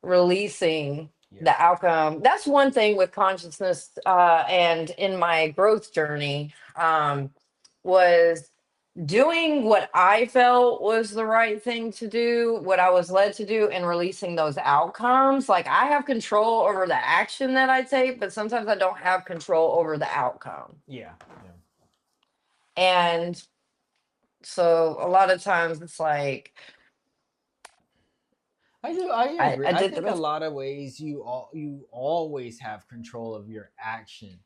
releasing Yeah. the outcome. That's one thing with consciousness, and in my growth journey, was doing what I felt was the right thing to do, what I was led to do, and releasing those outcomes. Like I have control over the action that I take, but sometimes I don't have control over the outcome. Yeah. Yeah. And so a lot of times it's like I do. I agree. I I did the think a best. lot of ways you always have control of your action,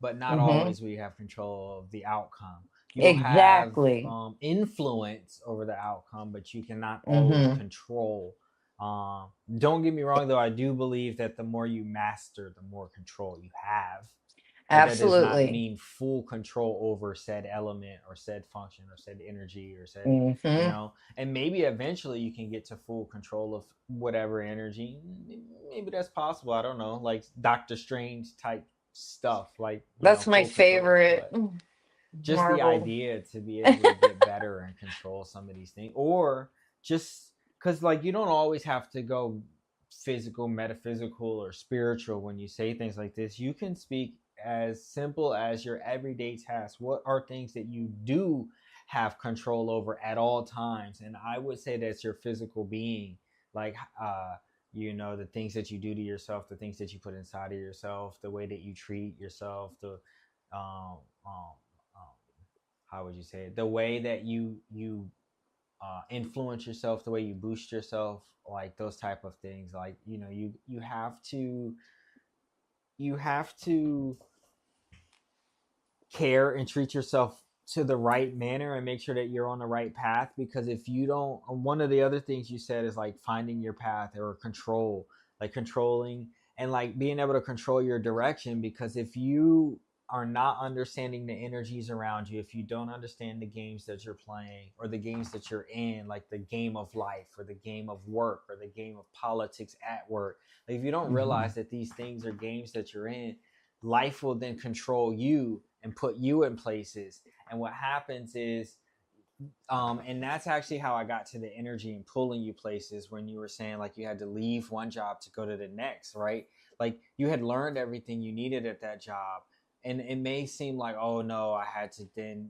but not Hmm. always will you have control of the outcome. You'll have Exactly. influence over the outcome, but you cannot always Hmm. control. Don't get me wrong, though. I do believe that the more you master, the more control you have. But that does not Absolutely. mean full control over said element or said function or said energy or said, Hmm. and maybe eventually you can get to full control of whatever energy. Maybe that's possible. I don't know, like Doctor Strange type stuff, like That's my full control. favorite But just the Marvel. idea to be able to get better and control some of these things, or just because like you don't always have to go physical, metaphysical, or spiritual when you say things like this. You can speak as simple as your everyday tasks. What are things that you do have control over at all times? And I would say that's your physical being, like the things that you do to yourself, the things that you put inside of yourself, the way that you treat yourself, the um, um, um, how would you say it? The way that you influence yourself, the way you boost yourself, like those type of things. Like you have to care and treat yourself to the right manner and make sure that you're on the right path, because if you don't, one of the other things you said is like finding your path or control, like controlling and like being able to control your direction, because if you are not understanding the energies around you, if you don't understand the games that you're playing or the games that you're in, like the game of life or the game of work or the game of politics at work, like if you don't Hmm. realize that these things are games that you're in, life will then control you and put you in places. And what happens is, and that's actually how I got to the energy and pulling you places when you were saying like you had to leave one job to go to the next, right? Like you had learned everything you needed at that job. And it may seem like, oh no, I had to then,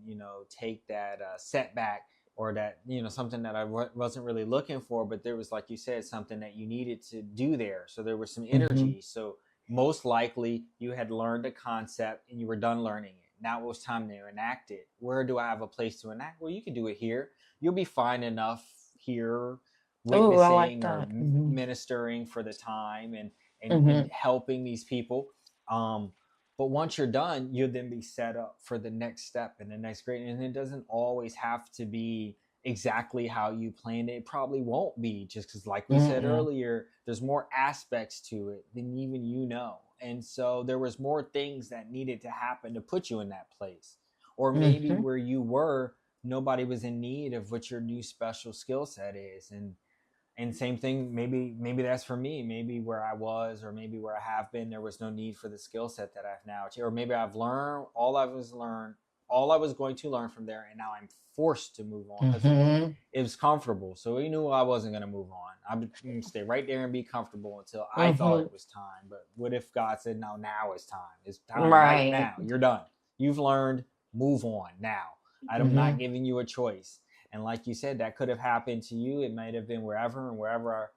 take that setback or that, something that I wasn't really looking for, but there was, like you said, something that you needed to do there. So there was some Hmm. energy. So most likely you had learned a concept and you were done learning it. Now it was time to enact it. Where do I have a place to enact? Well, you can do it here. You'll be fine enough here, Oh, I like witnessing or that. Hmm. ministering for the time and Hmm. helping these people. Um, but once you're done, you'll then be set up for the next step and the next grade. And it doesn't always have to be exactly how you planned it. It probably won't be, just because, like we said Hmm. earlier, there's more aspects to it than even and so there was more things that needed to happen to put you in that place, or maybe Hmm. where you were, nobody was in need of what your new special skill set is. And same thing, maybe that's for me. Maybe where I was, or maybe where I have been, there was no need for the skill set that I have now. Or maybe I've learned all I was going to learn from there, and now I'm forced to move on because Hmm. it was comfortable. So he knew I wasn't going to move on. I'm going to stay right there and be comfortable until I thought Hmm. it was time. But what if God said, no, now is time. It's time right Right. now. You're done. You've learned. Move on now. I'm not Hmm. giving you a choice. And like you said, that could have happened to you. It might have been wherever, and wherever,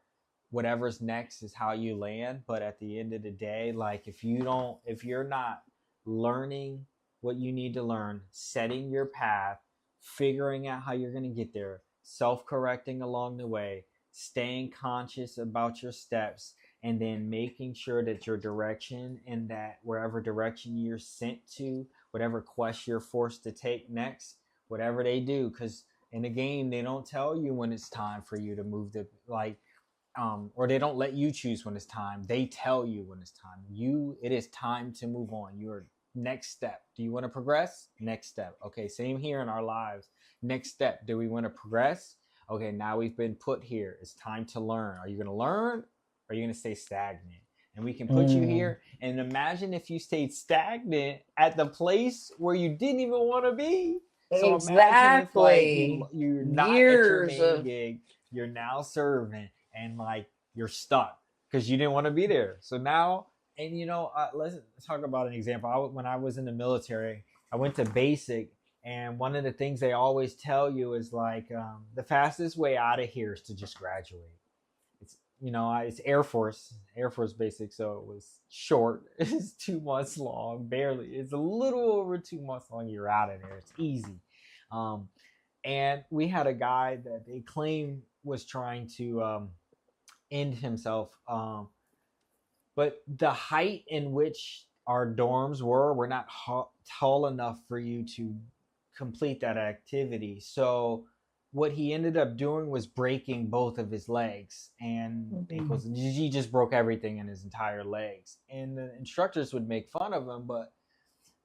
whatever's next is how you land. But at the end of the day, like if you're not learning what you need to learn, setting your path, figuring out how you're going to get there, self correcting along the way, staying conscious about your steps, and then making sure that your direction and that wherever direction you're sent to, whatever quest you're forced to take next, whatever they do, because in the game they don't tell you when it's time for you to move the like or they don't let you choose when it's time. They tell you when it's time. It is time to move on. Your next step. Do you want to progress? Next step. Okay, same here in our lives. Next step. Do we want to progress? Okay, now we've been put here. It's time to learn. Are you going to learn? Or are you going to stay stagnant? And we can put you Hmm. here. And imagine if you stayed stagnant at the place where you didn't even want to be. So imagine if like Exactly. you're not at your Years main of gig, you're now serving, and like you're stuck. because you didn't want to be there. So now, and let's talk about an example. When I was in the military, I went to basic, and one of the things they always tell you is like, the fastest way out of here is to just graduate. It's it's Air Force basic, so it was short. It's 2 months long, barely. It's a little over 2 months long. You're out of there. It's easy. Um, and we had a guy that they claim was trying to end himself. But the height in which our dorms were not tall enough for you to complete that activity. So what he ended up doing was breaking both of his legs and ankles. He just broke everything in his entire legs. And the instructors would make fun of him, but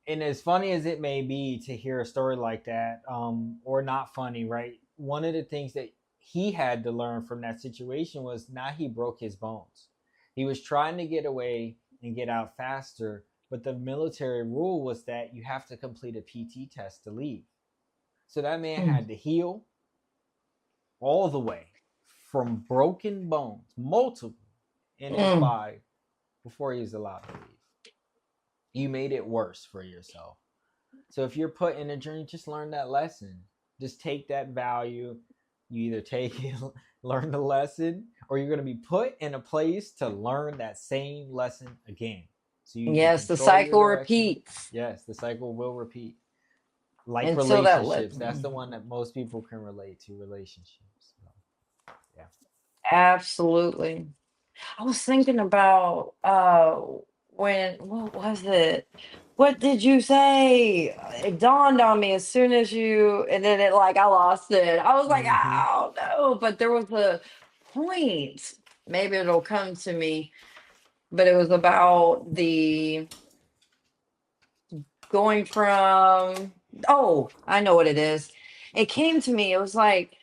and as funny as it may be to hear a story like that, or not funny, right? One of the things that he had to learn from that situation was not he broke his bones. He was trying to get away and get out faster, but the military rule was that you have to complete a PT test to leave. So that man had to heal all the way from broken bones, multiple in his body, before he was allowed to leave. You made it worse for yourself. So if you're put in a journey, just learn that lesson. Just take that value. You either take it, learn the lesson, or you're going to be put in a place to learn that same lesson again. So you yes, the cycle repeats. Yes, the cycle will repeat. Like Until relationships, that's the one that most people can relate to. Relationships. So, yeah. Absolutely. I was thinking about what was it? What did you say? It dawned on me as soon as and then it like I lost it. I was like, oh no, but there was a point. Maybe it'll come to me, but it was about the going from, oh, I know what it is. It came to me. It was like,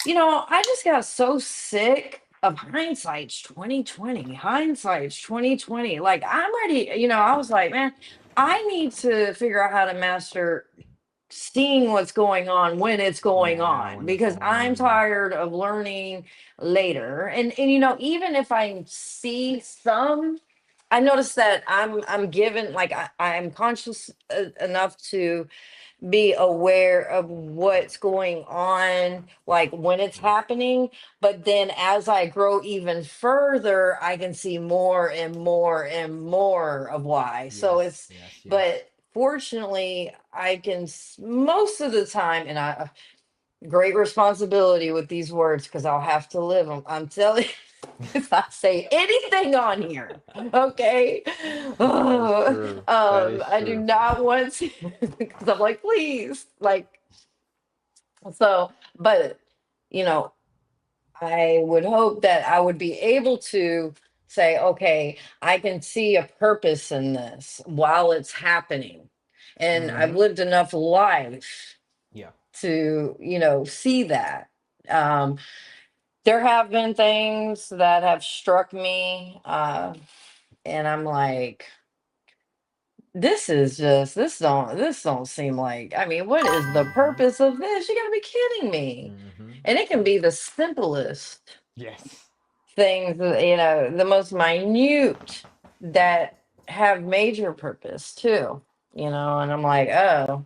I just got so sick of hindsight's 2020. Hindsight's 2020. Like I'm ready, I was like, man, I need to figure out how to master seeing what's going on when it's going on, because I'm tired of learning later. And even if I see some, I noticed that I'm given, like I'm conscious enough to be aware of what's going on, like when it's happening. But then as I grow even further, I can see more and more and more of why. So it's, but fortunately, I can most of the time, and I great responsibility with these words because I'll have to live them. I'm telling you. If I say anything on here, okay? I do not want to, because I'm like, please, like, so, but, you know, I would hope that I would be able to say, okay, I can see a purpose in this while it's happening. And I've lived enough life to, see that. There have been things that have struck me, and I'm like, this don't seem like, I mean, what is the purpose of this? You gotta be kidding me. And it can be the simplest things, the most minute that have major purpose too, and I'm like, oh,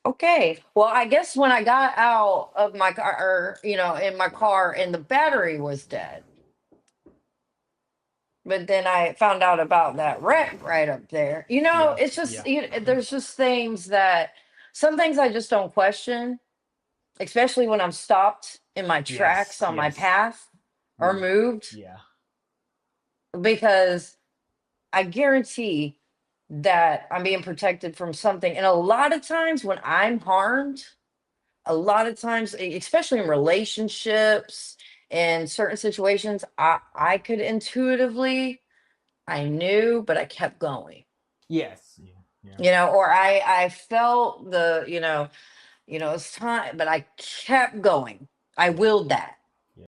okay. Well, I guess when I got out of my car, or, in my car, and the battery was dead. But then I found out about that wreck right up there. It's just, there's just things that, some things I just don't question, especially when I'm stopped in my tracks on my path or moved, because I guarantee that I'm being protected from something. And a lot of times when I'm harmed, a lot of times, especially in relationships and certain situations, I could intuitively, I knew, but I kept going. Or I felt it's time, but I kept going. I willed that.